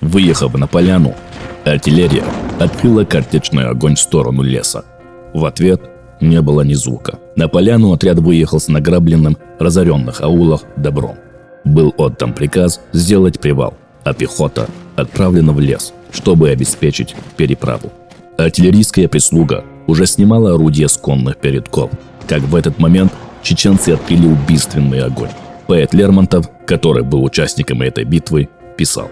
Выехав на поляну, артиллерия открыла картечный огонь в сторону леса. В ответ не было ни звука. На поляну отряд выехал с награбленным разоренных аулах добром. Был отдан приказ сделать привал, а пехота отправлена в лес, чтобы обеспечить переправу. Артиллерийская прислуга уже снимала орудия с конных передков, как в этот момент чеченцы открыли убийственный огонь. Поэт Лермонтов, который был участником этой битвы, писал: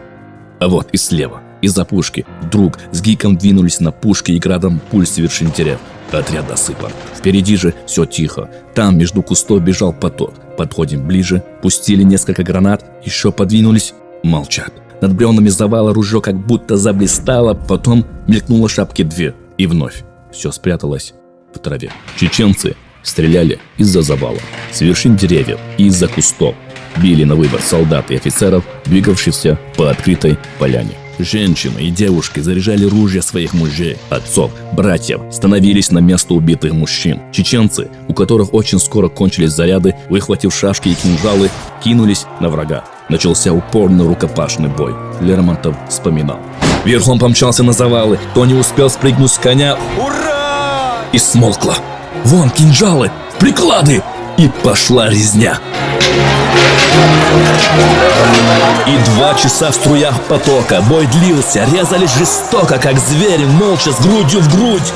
«А вот и слева, из-за пушки, вдруг с гиком двинулись на пушки и градом пуль с вершин дерев. Отряд досыпан. Впереди же все тихо. Там между кустов бежал поток. Подходим ближе, пустили несколько гранат, еще подвинулись, молчат. Над бревнами завала ружье как будто заблистало, потом мелькнуло шапки две, и вновь все спряталось в траве. Чеченцы стреляли из-за завала, с вершин деревьев и из-за кустов. Били на выбор солдат и офицеров, двигавшихся по открытой поляне. Женщины и девушки заряжали ружья своих мужей, отцов, братьев, становились на место убитых мужчин. Чеченцы, у которых очень скоро кончились заряды, выхватив шашки и кинжалы, кинулись на врага. Начался упорный рукопашный бой. Лермонтов вспоминал: «Верхом помчался на завалы, кто не успел спрыгнуть с коня, ура!» И смолкло. «Вон кинжалы, приклады!» И пошла резня. И 2 часа в струях потока бой длился, резались жестоко, как звери, молча, с грудью в грудь.